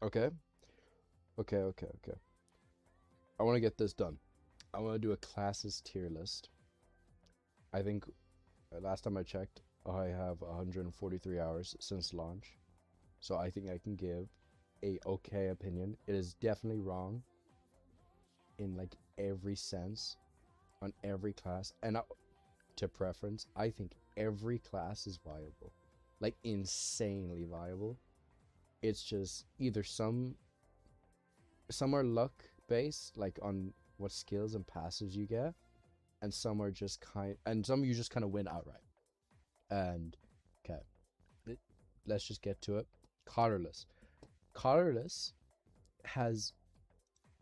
Okay. Okay. I want to get this done. I want to do a classes tier list. I think last time I checked, I have 143 hours since launch. So I think I can give a okay opinion. It is definitely wrong in like every sense on every class. And to preference, I think every class is viable. Like insanely viable. It's just either some are luck based, like on what skills and passives you get, and some are just and some you just kind of win outright. And okay, let's just get to it. Colorless. Colorless has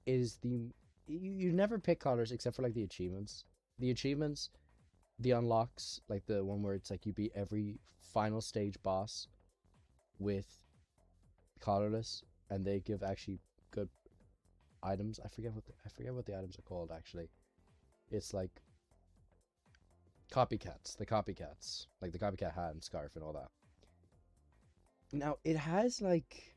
is the you never pick colors except for like the achievements. The achievements, the unlocks, like the one where it's like you beat every final stage boss with colorless, and they give actually good items. I forget what the items are called actually. It's like copycats, the copycats, like the copycat hat and scarf and all that. Now it has like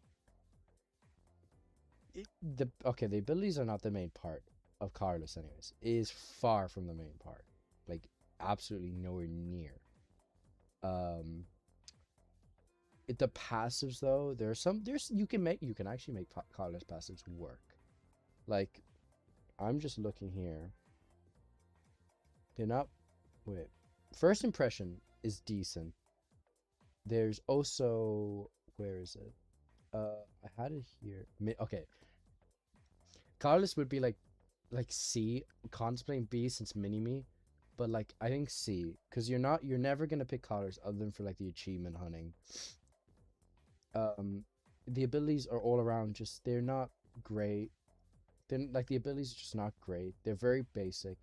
the abilities are not the main part of colorless anyways. It is far from the main part, like absolutely nowhere near. Um, the passives though, there's you can actually make colorless passives work. Like I'm just looking here. They're not wait. First impression is decent. There's also where is it? I had it here. Okay, colorless would be like C, contemplating B since mini me, but like I think C, because you're never gonna pick colors other than for like the achievement hunting. Um, the abilities are all around just they're not great. They're like the abilities are just not great. They're very basic.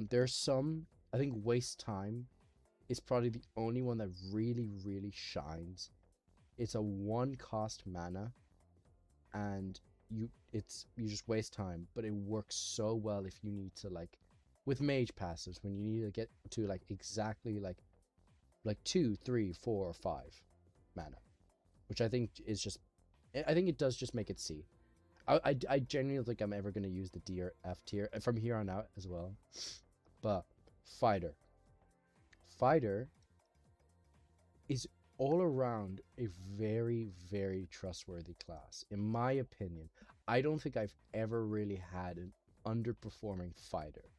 There's some I think waste time is probably the only one that really shines. It's a one cost mana, and you just waste time, but it works so well if you need to like with mage passives when you need to get to like exactly like 2, 3, 4, or 5 mana, which I think is just I think it does just make it C. I genuinely think I'm ever going to use the D or F tier from here on out as well. But fighter. Fighter is all around a very trustworthy class. In my opinion, I don't think I've ever really had an underperforming fighter.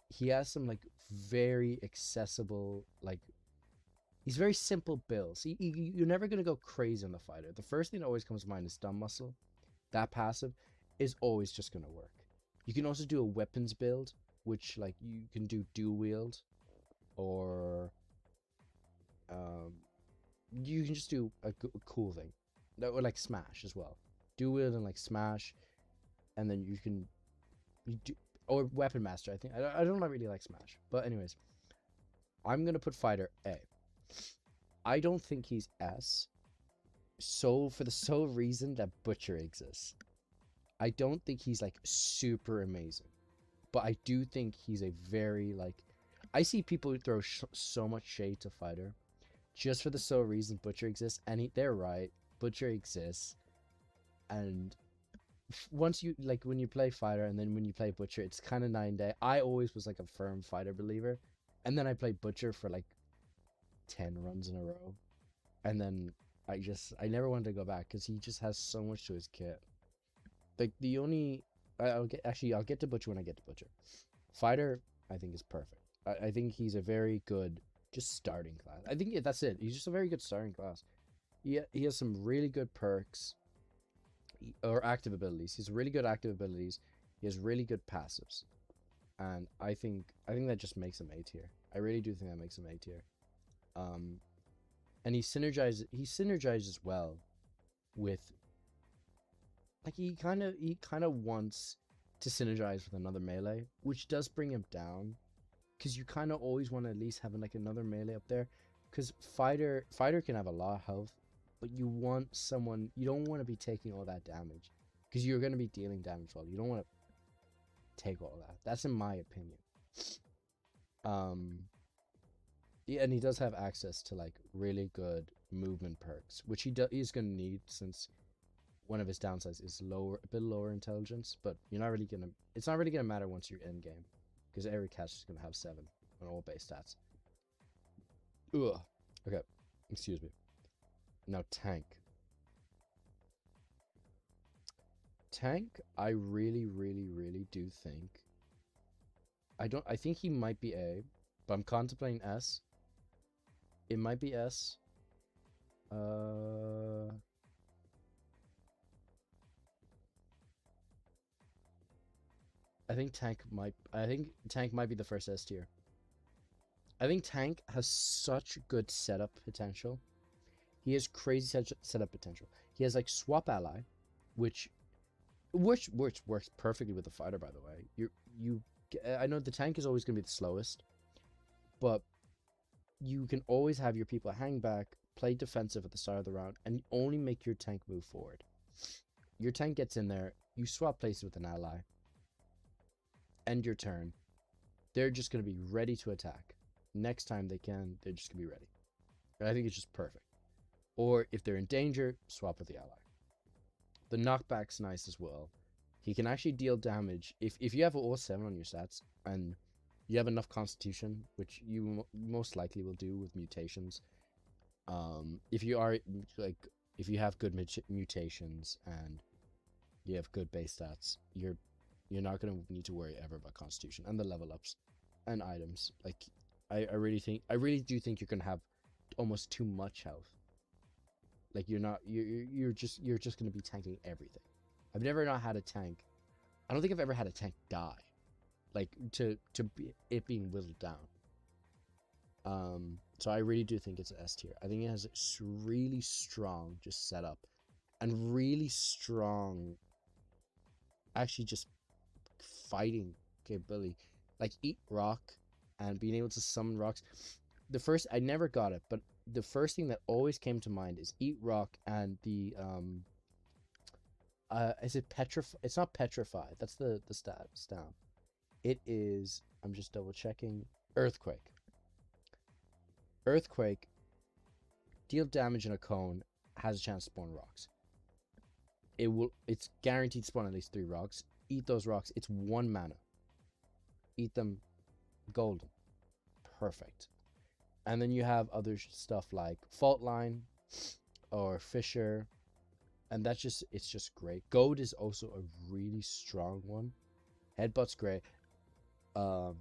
He has some like very accessible, like he's very simple builds. You're never gonna go crazy on the fighter. The first thing that always comes to mind is dumb muscle. That passive is always just gonna work. You can also do a weapons build, which like you can do dual wield, or you can just do a cool thing, or like smash as well. Dual wield and like smash, and then you do or weapon master. I think I don't really like smash, but anyways, I'm gonna put fighter A. I don't think he's S. So for the sole reason that butcher exists. I don't think he's like super amazing, but I do think he's a very like. I see people who throw so much shade to fighter, just for the sole reason butcher exists, and they're right. Butcher exists, and once you like when you play fighter, and then when you play butcher, it's kind of 9 day. I always was like a firm fighter believer, and then I played butcher for like 10 runs in a row, and then I never wanted to go back because he just has so much to his kit. Like the only I'll get to butcher when I get to butcher. Fighter I think is perfect. I think he's a very good just starting class. I think that's it. He's just a very good starting class. He has some really good perks or active abilities. He's really good active abilities. He has really good passives, and I think that just makes him A tier. I really do think that makes him A tier. And he synergizes well with like he kind of wants to synergize with another melee, which does bring him down, because you kind of always want to at least have like another melee up there, because fighter can have a lot of health, but you don't want to be taking all that damage, because you're going to be dealing damage well. You don't want to take all that. That's in my opinion. Yeah, and he does have access to like really good movement perks, which he's going to need, since one of his downsides is a bit lower intelligence, but you're not really gonna. It's not really gonna matter once you're in game, because every catch is gonna have 7 on all base stats. Ugh. Okay, excuse me. Now tank. Tank, I really, really, really do think. I think he might be A, but I'm contemplating S. It might be S. I think tank might be the first S tier. I think tank has such good setup potential. He has crazy setup potential. He has like swap ally, which works perfectly with the fighter. By the way, I know the tank is always going to be the slowest, but you can always have your people hang back, play defensive at the start of the round, and only make your tank move forward. Your tank gets in there, you swap places with an ally, end your turn. They're just going to be ready to attack. Next time they're just going to be ready. And I think it's just perfect. Or if they're in danger, swap with the ally. The knockback's nice as well. He can actually deal damage. If you have all 7 on your stats and you have enough constitution, which you most likely will do with mutations. If you have good mutations and you have good base stats, you're not going to need to worry ever about constitution and the level ups and items. Like I really do think you're going to have almost too much health. Like you're just going to be tanking everything. I've never not had a tank. I don't think I've ever had a tank die. Like to be it being whittled down. So I really do think it's an S tier. I think it has a really strong just setup and really strong actually just fighting capability. Like eat rock and being able to summon rocks. I never got it, but the first thing that always came to mind is eat rock and the is it petrify? It's not petrify. That's the stat down. It is, I'm just double checking, earthquake. Earthquake, deal damage in a cone, has a chance to spawn rocks. It's guaranteed to spawn at least 3 rocks. Eat those rocks. It's 1 mana. Eat them, golden. Perfect. And then you have other stuff like fault line or fissure, and it's just great. Goad is also a really strong one. Headbutt's great. I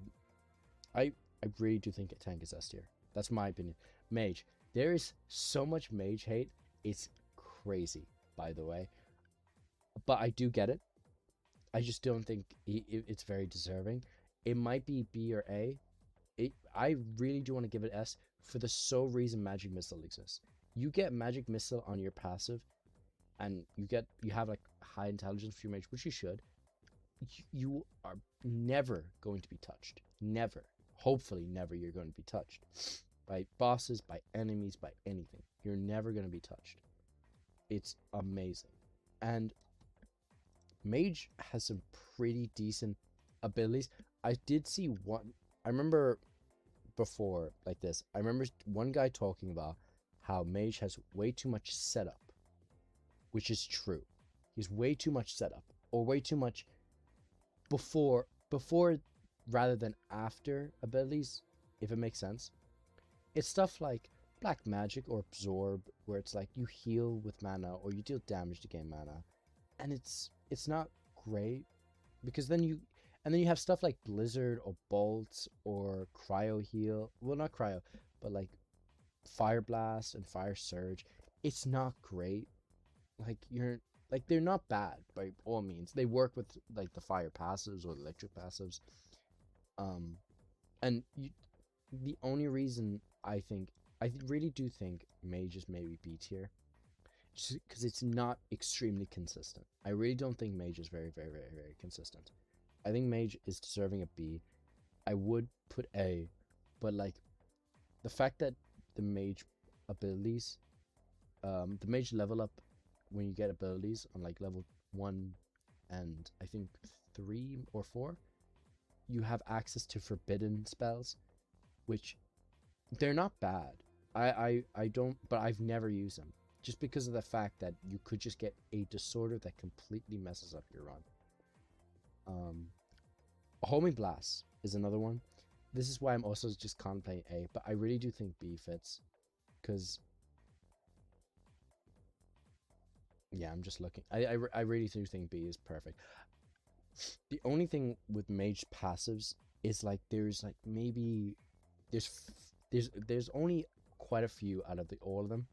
really do think a tank is S tier. That's my opinion. Mage. There is so much mage hate. It's crazy, by the way. But I do get it. I just don't think it's very deserving. It might be B or A. I really do want to give it S for the sole reason Magic Missile exists. You get Magic Missile on your passive, and you have like high intelligence for your mage, which you should. You are never going to be touched. Never. Hopefully never you're going to be touched. By bosses, by enemies, by anything. You're never going to be touched. It's amazing. And Mage has some pretty decent abilities. I did see one. I remember before like this. I remember one guy talking about how Mage has way too much setup. Which is true. He's way too much setup. Or way too much before rather than after abilities, if it makes sense. It's stuff like Black Magic or Absorb, where it's like you heal with mana or you deal damage to gain mana, and it's not great because then you have stuff like Blizzard or Bolts or Cryo Heal. Well, not Cryo, but like Fire Blast and Fire Surge. It's not great. They're not bad by all means. They work with like the fire passives or electric passives. And the only reason I really do think Mage is maybe B tier, just because it's not extremely consistent. I really don't think Mage is very, very, very, very consistent. I think Mage is deserving a B. I would put A, but like the fact that the Mage abilities, the Mage level up when you get abilities on like level 1 and I think 3 or 4, you have access to forbidden spells, which they're not bad. I don't, but I've never used them. just because of the fact that you could just get a disorder that completely messes up your run. Homing Blast is another one. This is why I'm also just contemplating A, but I really do think B fits, because yeah, I'm just looking. I really do think B is perfect. The only thing with mage passives is like there's like maybe there's only quite a few out of all of them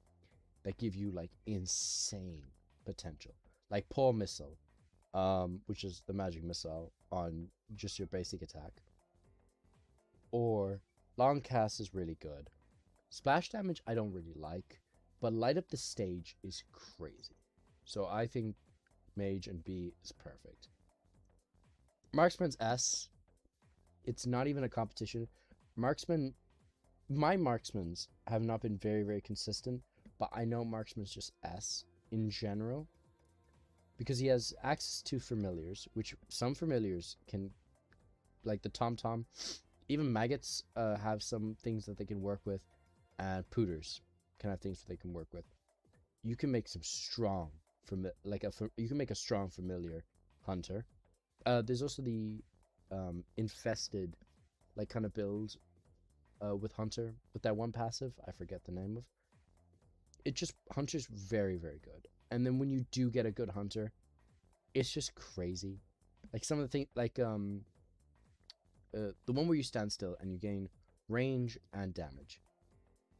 that give you like insane potential. Like Paw Missile, which is the magic missile on just your basic attack. Or Long Cast is really good. Splash damage I don't really like, but Light Up the Stage is crazy. So I think Mage and B is perfect. Marksman's S, it's not even a competition. Marksman, my Marksmans have not been very, very consistent, but I know Marksman's just S in general, because he has access to familiars, which some familiars can, like the Tom Tom, even maggots have some things that they can work with, and pooters can have things that they can work with. You can make some strong, you can make a strong familiar hunter. There's also the infested, like kind of build with hunter with that one passive. I forget the name of. It just hunter's very, very good. And then when you do get a good hunter, it's just crazy. Like some of the things, like the one where you stand still and you gain range and damage,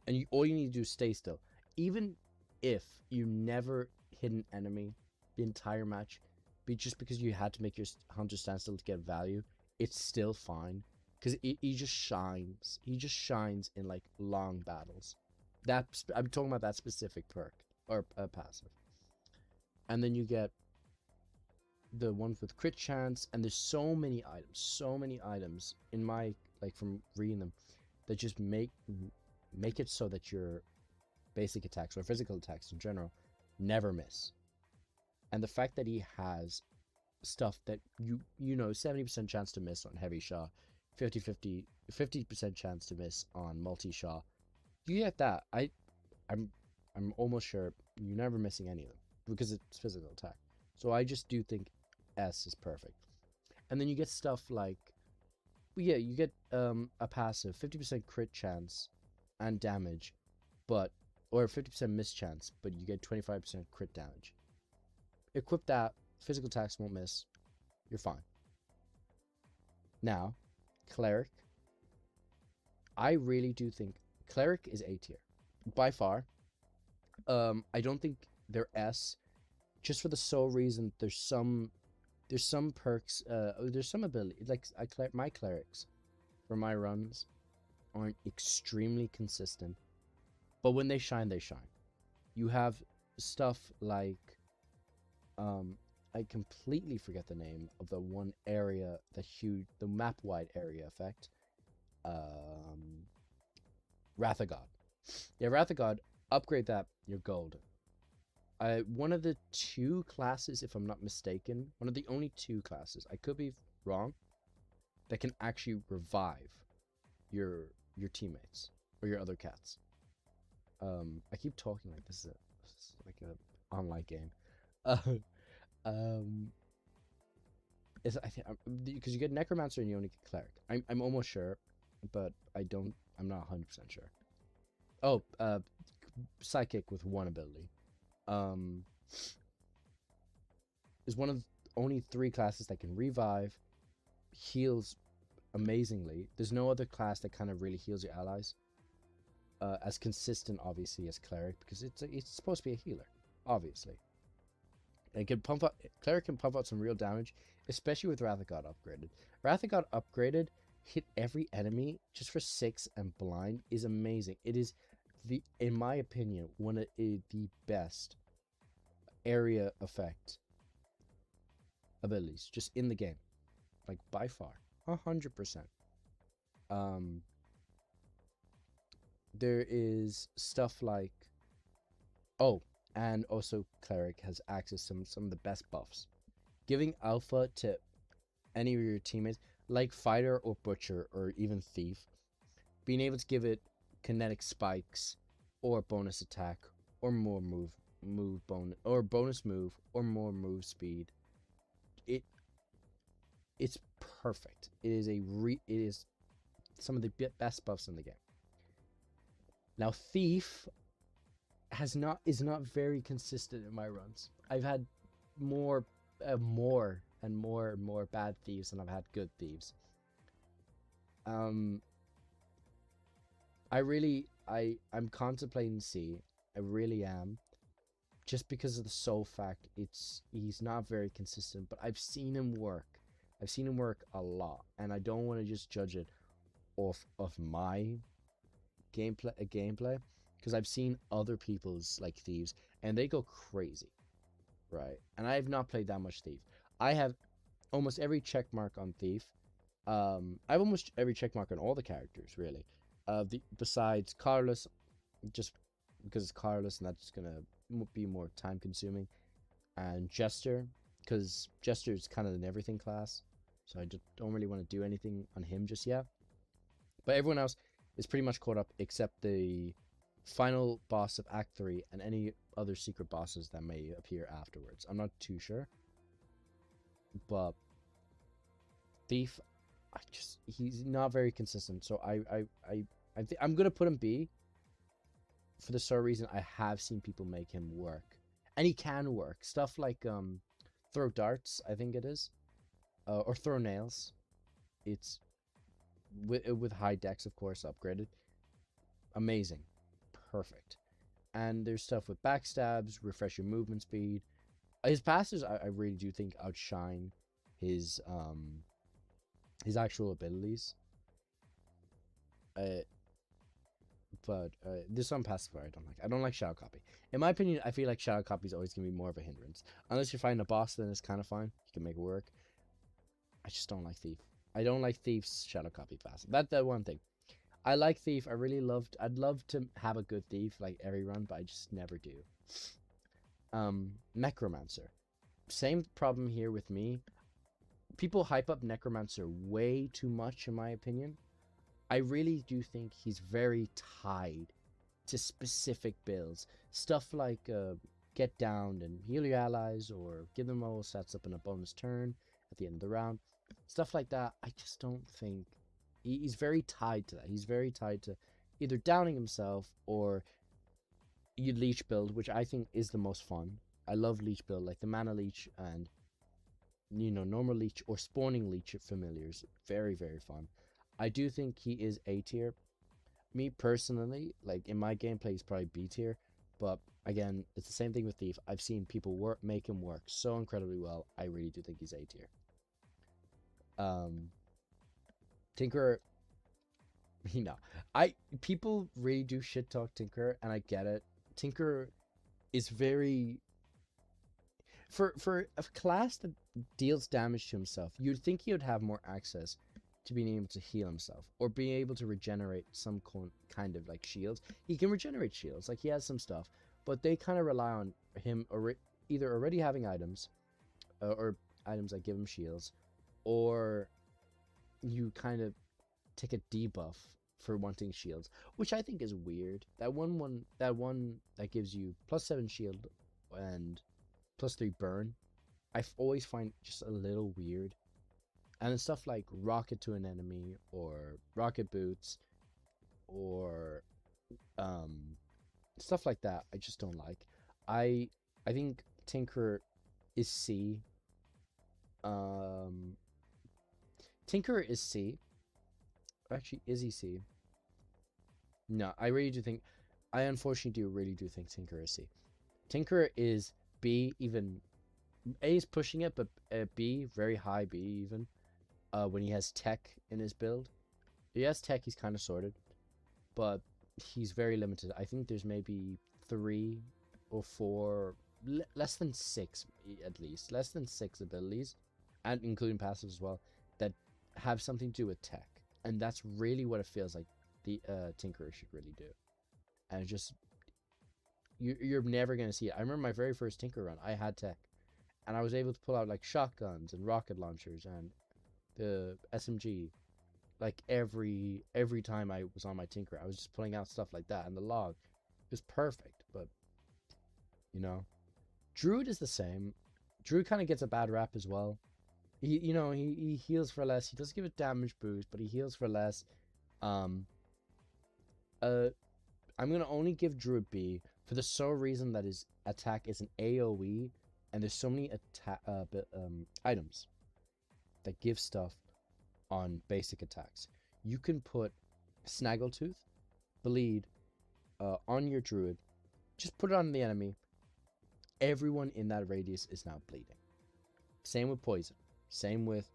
and all you need to do is stay still. Even if you never hit an enemy the entire match, just because you had to make your hunter stand still to get value, it's still fine, because he just shines. He just shines in like long battles. I'm talking about that specific perk or passive. And then you get the ones with crit chance, and there's so many items in my, like, from reading them, that just make it so that your basic attacks or physical attacks in general never miss. And the fact that he has stuff that you know 70% chance to miss on heavy shot, 50% chance to miss on multi shot, you get that. I'm almost sure you're never missing any of them because it's physical attack. So I just do think S is perfect. And then you get stuff like, yeah, you get a passive 50% crit chance and damage, or 50% miss chance, but you get 25% crit damage. Equip that, physical attacks won't miss, you're fine. Now, Cleric. I really do think Cleric is A tier by far. I don't think they're S, just for the sole reason there's some perks, there's some ability, like my clerics for my runs aren't extremely consistent, but when they shine, they shine. You have stuff like I completely forget the name of the one area, the map wide area effect. Wrath of God. Yeah, Wrath of God, upgrade that, you're gold. One of the two classes, if I'm not mistaken, one of the only two classes, I could be wrong, that can actually revive your teammates or your other cats. I keep talking like this is like an online game. Is I think because you get Necromancer and you only get Cleric. I'm almost sure, but I'm not 100% sure. Oh, Psychic with one ability. Is one of only 3 classes that can revive, heals amazingly. There's no other class that kind of really heals your allies as consistent, obviously, as Cleric, because it's supposed to be a healer, obviously. And Cleric can pump out some real damage, especially with Wrath of God upgraded. Wrath of God upgraded, hit every enemy just for 6 and blind is amazing. It is in my opinion, one of the best area effect abilities just in the game, like by far, 100%. There is stuff like, and also Cleric has access to some of the best buffs, giving alpha to any of your teammates, like Fighter or Butcher or even Thief, being able to give it kinetic spikes or bonus attack or more move bonus or bonus move or more move speed. It it's perfect. It is some of the best buffs in the game. Now Thief is not very consistent in my runs. I've had more and more bad thieves than I've had good thieves. I'm contemplating C. I really am. Just because of the sole fact he's not very consistent, but I've seen him work. I've seen him work a lot, and I don't want to just judge it off of my gameplay, because I've seen other people's like thieves and they go crazy, right? And I have not played that much thief. I have almost every check mark on thief. I have almost every check mark on all the characters, really. Besides Carlos, just because it's Carlos, and that's gonna be more time consuming, and Jester, because Jester is kind of an everything class, so I just don't really want to do anything on him just yet. But everyone else is pretty much caught up, except the final boss of Act 3 and any other secret bosses that may appear afterwards. I'm not too sure, but Thief, he's not very consistent. So I'm gonna put him B. For the sole reason I have seen people make him work, and he can work stuff like throw darts, I think it is, or throw nails. It's with high dex, of course, upgraded. Amazing, perfect. And there's stuff with backstabs, refresh your movement speed. His passes, I really do think outshine his actual abilities. But there's some pacifier I don't like. I don't like Shadow Copy. In my opinion, I feel like Shadow Copy is always going to be more of a hindrance. Unless you're fighting a boss, then it's kind of fine. You can make it work. I just don't like Thief. I don't like Thief's Shadow Copy passive. That's one thing. I like Thief. I'd love to have a good Thief like every run, but I just never do. Necromancer. Same problem here with me. People hype up Necromancer way too much, in my opinion. I really do think he's very tied to specific builds. Stuff like get down and heal your allies, or give them all sets up in a bonus turn at the end of the round. Stuff like that, I just don't think... He's very tied to that. He's very tied to either downing himself or you leech build, which I think is the most fun. I love leech build, like the mana leech and, you know, normal leech or spawning leech familiars. Very, very fun. I do think he is A tier. Me personally, like in my gameplay, he's probably B tier. But again, it's the same thing with Thief. I've seen people make him work so incredibly well. I really do think he's A tier. Tinker, you know, people really do shit talk Tinker, and I get it. Tinker is very... For a class that deals damage to himself, you'd think he would have more access to being able to heal himself, or being able to regenerate some kind of like shields. He can regenerate shields, like he has some stuff, but they kind of rely on him either already having items, or items that give him shields, or you kind of take a debuff for wanting shields, which I think is weird. That one that gives you +7 shield and +3 burn, I always find just a little weird. And then stuff like rocket to an enemy, or rocket boots, or stuff like that, I just don't like. I think Tinker is C. Tinker is C. Actually, is he C? No, I really do think... I unfortunately really do think Tinker is C. Tinker is B, even... A is pushing it, but B, very high B even. When he has tech in his build. If he has tech, he's kind of sorted. But he's very limited. I think there's maybe 3 or 4... less than 6, at least. Less than 6 abilities, and including passives as well, that have something to do with tech. And that's really what it feels like the Tinkerer should really do. And just... You're never going to see it. I remember my very first Tinker run, I had tech. And I was able to pull out like shotguns and rocket launchers and the SMG. Like every time I was on my Tinker, I was just pulling out stuff like that. And the log was perfect. But you know. Druid is the same. Druid kind of gets a bad rap as well. He heals for less. He does give a damage boost, but he heals for less. Um, I'm gonna only give Druid B for the sole reason that his attack is an AOE, and there's so many items that give stuff on basic attacks. You can put Snaggletooth, Bleed, on your Druid. Just put it on the enemy. Everyone in that radius is now bleeding. Same with Poison. Same with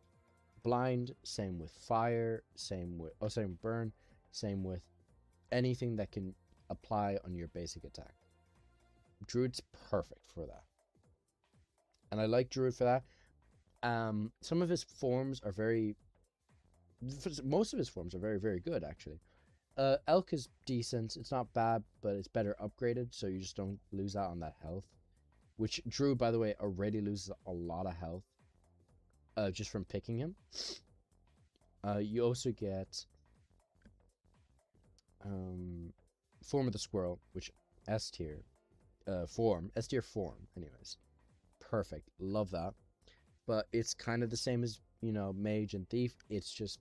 Blind. Same with Fire. Same with Burn. Same with anything that can apply on your basic attack. Druid's perfect for that. And I like Druid for that. Some of his forms are most of his forms are very, very good, actually. Elk is decent. It's not bad, but it's better upgraded, so you just don't lose out on that health. Which Druid, by the way, already loses a lot of health just from picking him. You also get Form of the Squirrel, which S tier form, anyways. Perfect. Love that. But it's kind of the same as, Mage and Thief. It's just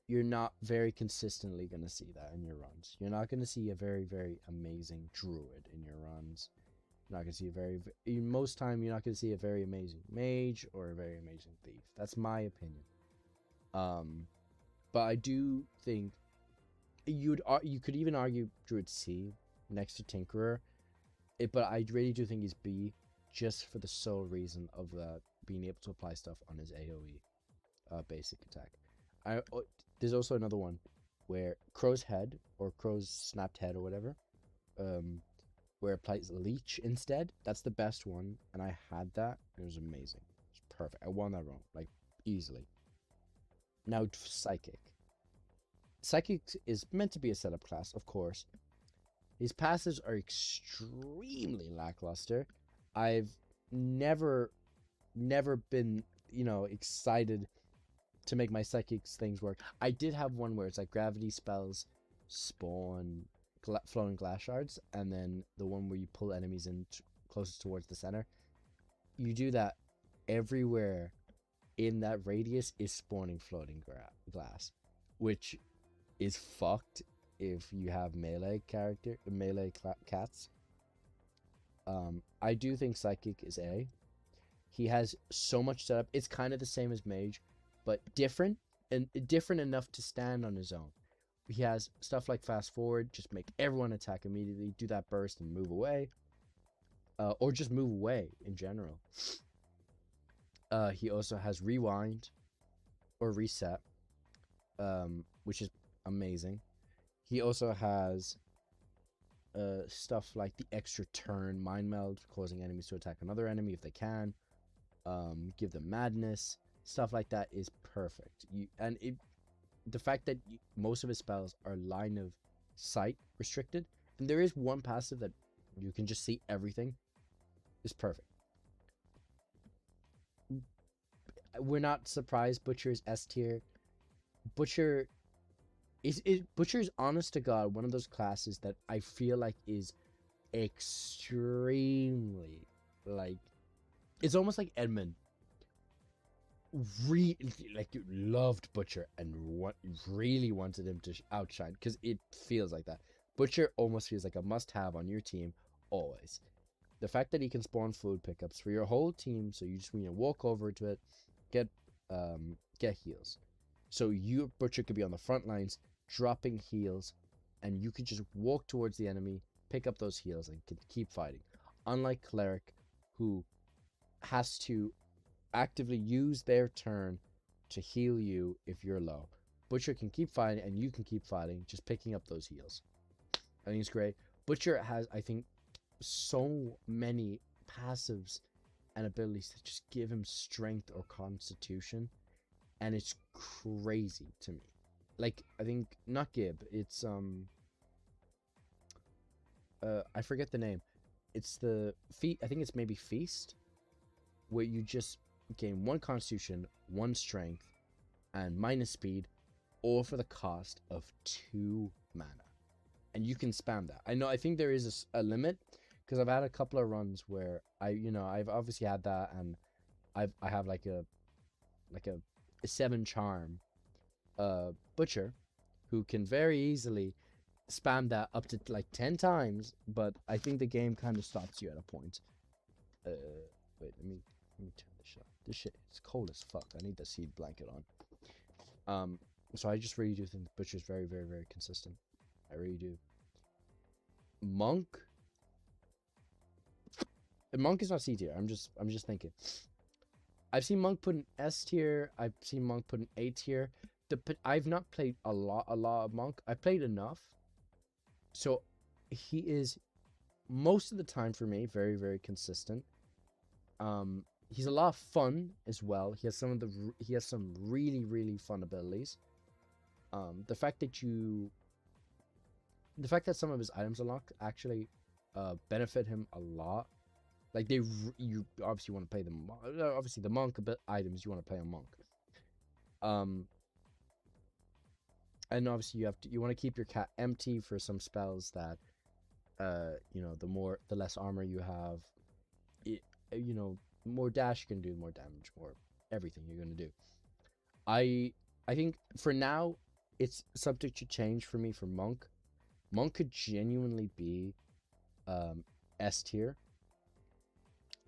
you're not very consistently going to see that in your runs. You're not going to see a very, very amazing Druid in your runs. You're not going to see most time you're not going to see a very amazing Mage or a very amazing Thief. That's my opinion. But I do think you could even argue Druid C next to Tinkerer. But I really do think he's B, just for the sole reason of being able to apply stuff on his AoE basic attack. There's also another one where Crow's Head or Crow's Snapped Head or whatever, where it applies Leech instead. That's the best one, and I had that. And it was amazing. It's perfect. I won that round like easily. Now Psychic. Psychic is meant to be a setup class, of course. His passives are extremely lackluster. I've never been, excited to make my psychics things work. I did have one where it's like gravity spells spawn flowing glass shards, and then the one where you pull enemies in closest towards the center. You do that everywhere in that radius is spawning floating glass, which is fucked if you have melee cats. I do think Psychic is A. He has so much setup. It's kind of the same as Mage, but different, and different enough to stand on his own. He has stuff like Fast Forward, just make everyone attack immediately, do that burst and move away. Or just move away in general. He also has Rewind or Reset, which is amazing. He also has stuff like the extra turn Mind Meld, causing enemies to attack another enemy if they can. Give them Madness. Stuff like that is perfect. The fact that most of his spells are line of sight restricted, and there is one passive that you can just see everything, is perfect. We're not surprised Butcher is S tier. Butcher is honest to God one of those classes that I feel like is extremely, like, it's almost like Edmund loved Butcher and really wanted him to outshine, because it feels like that. Butcher almost feels like a must-have on your team always. The fact that he can spawn food pickups for your whole team, so you just walk over to it, get heals. So your Butcher could be on the front lines dropping heals, and you could just walk towards the enemy, pick up those heals, and keep fighting. Unlike Cleric, who has to actively use their turn to heal you if you're low. Butcher can keep fighting, and you can keep fighting, just picking up those heals. I think it's great. Butcher has, I think, so many passives and abilities that just give him strength or constitution, and it's crazy to me. Like, I think, not Gib, it's I forget the name. It's the I think it's maybe Feast, where you just gain 1 constitution, 1 strength, and minus speed, all for the cost of 2 mana. And you can spam that. I think there is a limit, because I've had a couple of runs where I've obviously had that, and I have like a 7 charm butcher who can very easily spam that up to like 10 times, but I think the game kind of stops you at a point. Wait, let me turn this shit off. This shit is cold as fuck. I need the seed blanket on. So I just really do think the butcher is very, very, very consistent. I really do. Monk is not C tier. I'm just thinking. I've seen Monk put in S tier. I've seen Monk put in A tier. I've not played a lot of Monk. I played enough. So he is most of the time for me very, very consistent. He's a lot of fun as well. He has some really, really fun abilities. The fact that some of his items unlock actually benefit him a lot. Like you obviously want to play them. Obviously the monk items you want to play on monk. And obviously you want to keep your cat empty for some spells that, the less armor you have, more dash you can do, more damage, more everything you're gonna do. I think for now it's subject to change for me for monk. Monk could genuinely be S tier.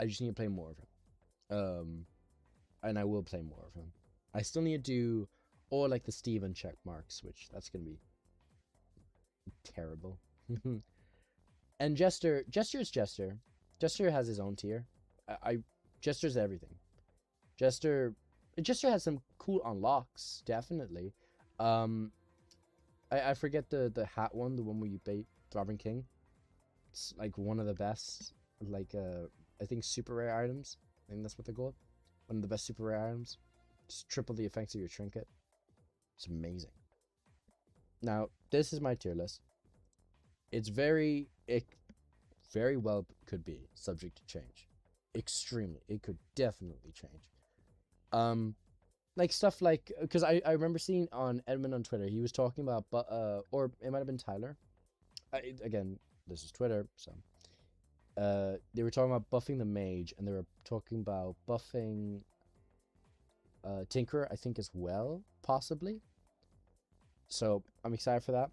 I just need to play more of him. And I will play more of him. I still need to do or like the Steven check marks, which that's gonna be terrible. And Jester is Jester. Jester has his own tier. Jester's everything. Jester has some cool unlocks, definitely. I forget the hat one, the one where you bait Throbbing King. It's like one of the best, like I think super rare items. I think that's what they're called. One of the best super rare items. Just triple the effects of your trinket. It's amazing. Now, this is my tier list. It very well could be subject to change. Extremely. It could definitely change. Like stuff like, because I remember seeing on Edmund on Twitter, he was talking about, or it might have been Tyler. Again, this is Twitter, so. They were talking about buffing the mage, and they were talking about buffing Tinkerer, I think, as well, possibly. So I'm excited for that.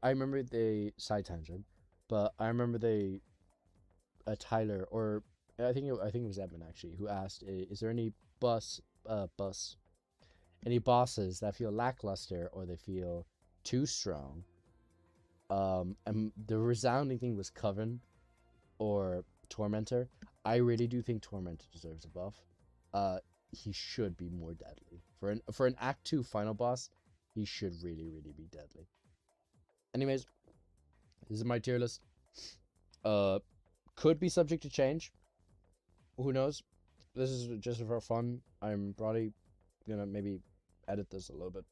I remember side tangent, but I remember Tyler, or I think it was Edmund actually, who asked, is there any any bosses that feel lackluster or they feel too strong? And the resounding thing was Coven or Tormentor. I really do think Tormentor deserves a buff. He should be more deadly. For an Act 2 final boss, he should really, really be deadly. Anyways, this is my tier list. Could be subject to change. Who knows? This is just for fun. I'm probably gonna maybe edit this a little bit.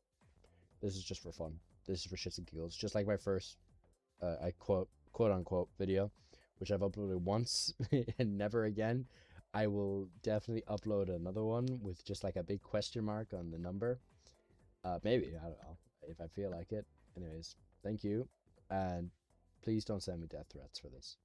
This is just for fun. This is for shits and giggles. Just like my first, I quote unquote video, which I've uploaded once and never again. I will definitely upload another one with just like a big question mark on the number. Maybe, I don't know, if I feel like it. Anyways, thank you, and please don't send me death threats for this.